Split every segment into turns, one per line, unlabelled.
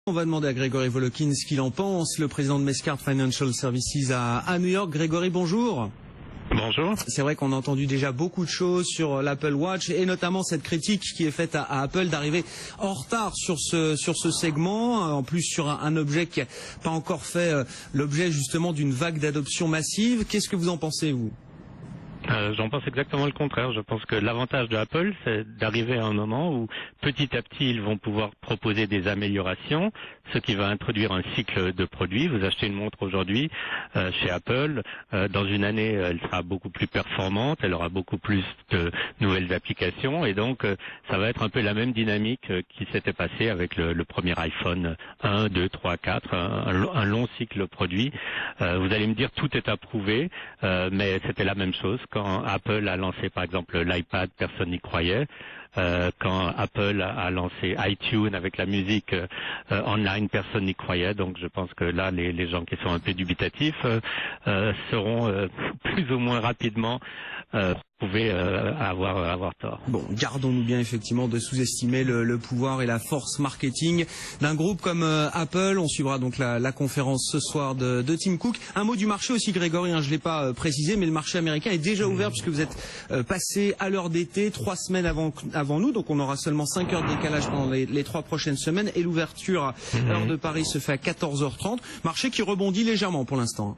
On va demander à Grégory Volokin ce qu'il en pense, le président de Mescart Financial Services à New York. Grégory, bonjour.
Bonjour.
C'est vrai qu'on a entendu déjà beaucoup de choses sur l'Apple Watch et notamment cette critique qui est faite à Apple d'arriver en retard sur ce segment, en plus sur un objet qui n'a pas encore fait l'objet justement d'une vague d'adoption massive. Qu'est-ce que vous en pensez, vous ?
J'en pense exactement le contraire. Je pense que l'avantage de Apple, c'est d'arriver à un moment où petit à petit, ils vont pouvoir proposer des améliorations, ce qui va introduire un cycle de produits. Vous achetez une montre aujourd'hui chez Apple, dans une année, elle sera beaucoup plus performante, elle aura beaucoup plus de nouvelles applications, et donc ça va être un peu la même dynamique qui s'était passée avec le premier iPhone 1, 2, 3, 4, un long cycle produit. Vous allez me dire tout est approuvé, mais c'était la même chose. Quand Apple a lancé par exemple l'iPad, personne n'y croyait. Quand Apple a lancé iTunes avec la musique online, personne n'y croyait. Donc je pense que là, les gens qui sont un peu dubitatifs seront plus ou moins rapidement pouvez avoir tort.
Bon, gardons-nous bien effectivement de sous-estimer le pouvoir et la force marketing d'un groupe comme Apple. On suivra donc la conférence ce soir de Tim Cook. Un mot du marché aussi, Grégory, je ne l'ai pas précisé, mais le marché américain est déjà ouvert puisque vous êtes passé à l'heure d'été 3 semaines avant nous, donc on aura seulement 5 heures de décalage pendant les 3 prochaines semaines et l'ouverture à l'heure de Paris se fait à 14h30. Marché qui rebondit légèrement pour l'instant.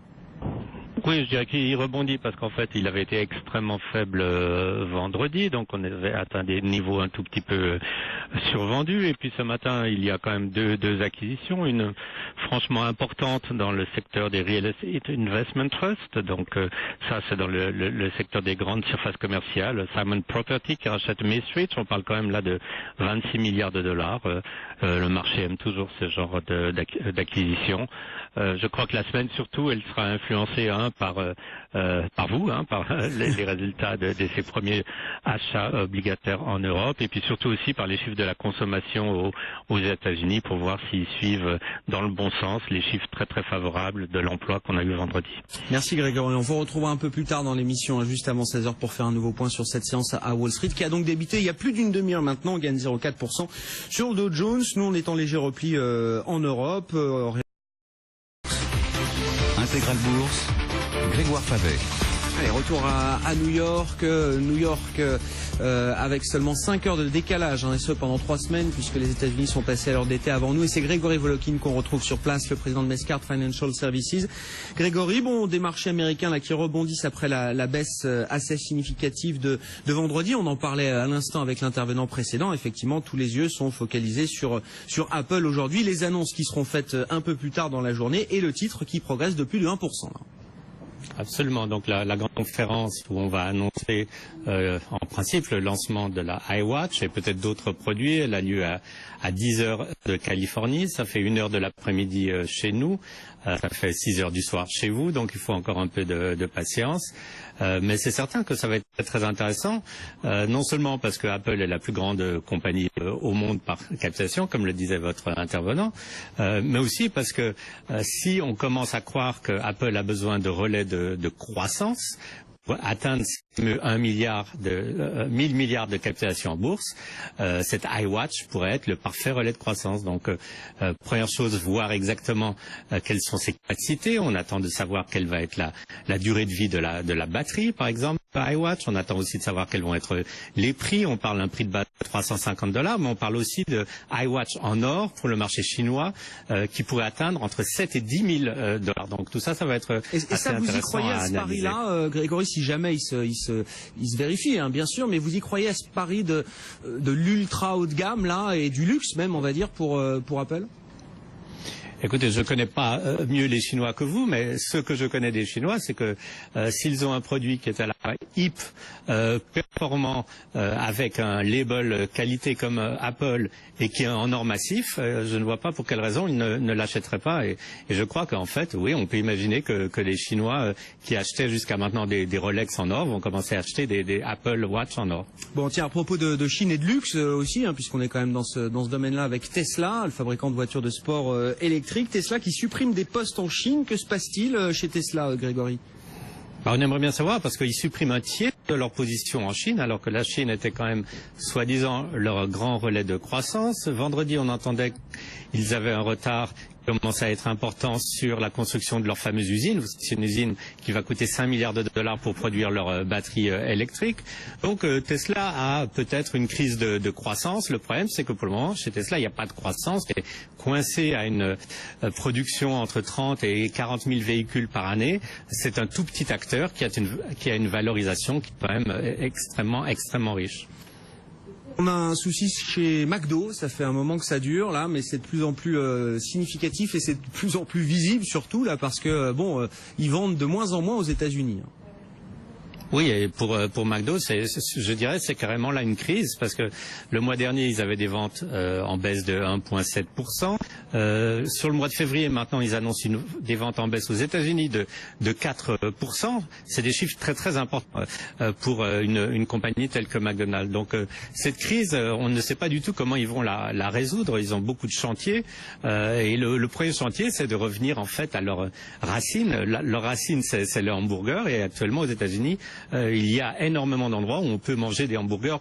Oui, je dirais qu'il rebondit parce qu'en fait, il avait été extrêmement faible vendredi, donc on avait atteint des niveaux un tout petit peu survendus. Et puis ce matin, il y a quand même deux acquisitions, une franchement importante dans le secteur des Real Estate Investment Trust, donc ça c'est dans le secteur des grandes surfaces commerciales. Simon Property qui rachète Macerich, on parle quand même là de 26 milliards de dollars. Le marché aime toujours ce genre d'acquisition. Je crois que la semaine surtout, elle sera influencée par vous, par les résultats de ces premiers achats obligataires en Europe, et puis surtout aussi par les chiffres de la consommation aux États-Unis pour voir s'ils suivent dans le bon sens les chiffres très très favorables de l'emploi qu'on a eu vendredi.
Merci Grégory. On vous retrouvera un peu plus tard dans l'émission, juste avant 16h, pour faire un nouveau point sur cette séance à Wall Street qui a donc débuté il y a plus d'une demi-heure maintenant. On gagne 0,4% sur le Dow Jones. Nous, on est en léger repli en Europe.
Intégral Bourse, Grégoire Favet.
Allez, retour à New York. Avec seulement 5 heures de décalage, et ce pendant 3 semaines, puisque les États-Unis sont passés à l'heure d'été avant nous. Et c'est Grégory Volokin qu'on retrouve sur place, le président de Mescart Financial Services. Grégory, des marchés américains là qui rebondissent après la baisse assez significative de vendredi. On en parlait à l'instant avec l'intervenant précédent. Effectivement, tous les yeux sont focalisés sur Apple aujourd'hui. Les annonces qui seront faites un peu plus tard dans la journée et le titre qui progresse de plus de 1%. Là.
Absolument. Donc la grande conférence où on va annoncer en principe le lancement de la iWatch et peut-être d'autres produits, elle a lieu à 10 heures de Californie. Ça fait 1 heure de l'après-midi chez nous. Ça fait 6 heures du soir chez vous, donc il faut encore un peu de patience. Mais c'est certain que ça va être très, très intéressant, non seulement parce que Apple est la plus grande compagnie au monde par captation, comme le disait votre intervenant, mais aussi parce que si on commence à croire que Apple a besoin de relais de croissance, pour atteindre 1 milliard 1000 milliards de capitalisation en bourse, cette iWatch pourrait être le parfait relais de croissance. Donc, première chose, voir exactement quelles sont ses capacités. On attend de savoir quelle va être la durée de vie de la batterie, par exemple, iWatch. On attend aussi de savoir quels vont être les prix. On parle d'un prix de base de $350, mais on parle aussi de iWatch en or pour le marché chinois qui pourrait atteindre entre 7 et 10 000 $. Donc tout ça, ça va être assez
ça, vous y croyez à ce pari-là, Grégory, si jamais il se vérifie, bien sûr, mais vous y croyez à ce pari de l'ultra haut de gamme là et du luxe même, on va dire, pour Apple?
Écoutez, je connais pas mieux les Chinois que vous, mais ce que je connais des Chinois, c'est que s'ils ont un produit qui est à la hip, performant, avec un label qualité comme Apple et qui est en or massif, je ne vois pas pour quelle raison ils ne l'achèteraient pas. Et je crois qu'en fait, oui, on peut imaginer que les Chinois qui achetaient jusqu'à maintenant des Rolex en or vont commencer à acheter des Apple Watch en or.
Bon, tiens, à propos de Chine et de luxe aussi, puisqu'on est quand même dans ce domaine-là avec Tesla, le fabricant de voitures de sport électriques. Tesla qui supprime des postes en Chine. Que se passe-t-il chez Tesla, Grégory?
On aimerait bien savoir parce qu'ils suppriment un tiers de leur position en Chine alors que la Chine était quand même soi-disant leur grand relais de croissance. Vendredi, on entendait ils avaient un retard qui commence à être important sur la construction de leur fameuse usine. C'est une usine qui va coûter 5 milliards de dollars pour produire leurs batteries électriques. Donc Tesla a peut-être une crise de croissance. Le problème, c'est que pour le moment, chez Tesla, il n'y a pas de croissance. Elle est coincée à une production entre 30 et 40 000 véhicules par année. C'est un tout petit acteur qui a une valorisation qui est quand même extrêmement riche.
On a un souci chez McDo, ça fait un moment que ça dure là, mais c'est de plus en plus significatif et c'est de plus en plus visible surtout là parce que ils vendent de moins en moins aux États-Unis.
Oui, et pour McDo, je dirais, c'est carrément là une crise parce que le mois dernier, ils avaient des ventes en baisse de 1,7%. Sur le mois de février, maintenant, ils annoncent des ventes en baisse aux États-Unis de 4%. C'est des chiffres très importants pour une compagnie telle que McDonald's. Donc cette crise, on ne sait pas du tout comment ils vont la résoudre. Ils ont beaucoup de chantiers et le premier chantier, c'est de revenir en fait à leurs racines. Leur racine, c'est le hamburger et actuellement aux États-Unis, il y a énormément d'endroits où on peut manger des hamburgers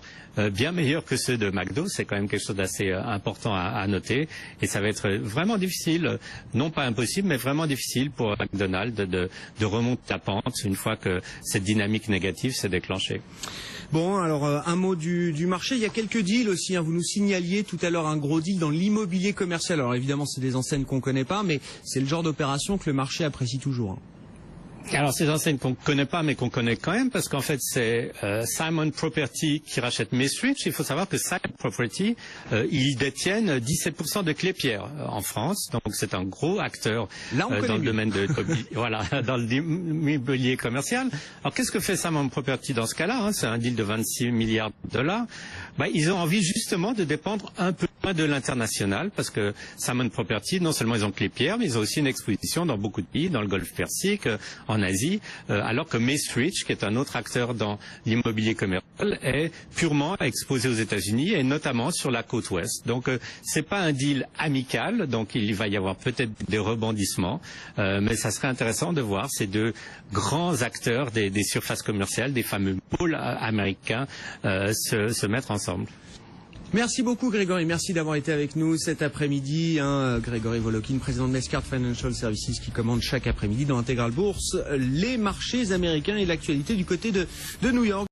bien meilleurs que ceux de McDo. C'est quand même quelque chose d'assez important à noter. Et ça va être vraiment difficile, non pas impossible, mais vraiment difficile pour McDonald's de remonter la pente une fois que cette dynamique négative s'est déclenchée.
Bon, alors un mot du marché. Il y a quelques deals aussi. Vous nous signaliez tout à l'heure un gros deal dans l'immobilier commercial. Alors évidemment, c'est des enseignes qu'on connaît pas, mais c'est le genre d'opération que le marché apprécie toujours.
Alors ces enseignes qu'on ne connaît pas mais qu'on connaît quand même parce qu'en fait c'est Simon Property qui rachète Macerich. Il faut savoir que Simon Property ils détiennent 17% de Klépierre en France, donc c'est un gros acteur dans le domaine de voilà, dans l'immobilier commercial. Alors qu'est-ce que fait Simon Property dans ce cas-là C'est un deal de 26 milliards de dollars. Ils ont envie justement de dépendre un peu moins de l'international parce que Simon Property, non seulement ils ont Klépierre, mais ils ont aussi une exposition dans beaucoup de pays, dans le Golfe Persique, en Asie, alors que Macerich, qui est un autre acteur dans l'immobilier commercial, est purement exposé aux États-Unis et notamment sur la côte ouest. Donc c'est pas un deal amical, donc il va y avoir peut-être des rebondissements, mais ça serait intéressant de voir ces deux grands acteurs des surfaces commerciales, des fameux pôles américains, se mettre ensemble.
Merci beaucoup Grégory, merci d'avoir été avec nous cet après-midi. Grégory Volokin, président de Mescart Financial Services qui commande chaque après-midi dans Intégral Bourse les marchés américains et l'actualité du côté de New York.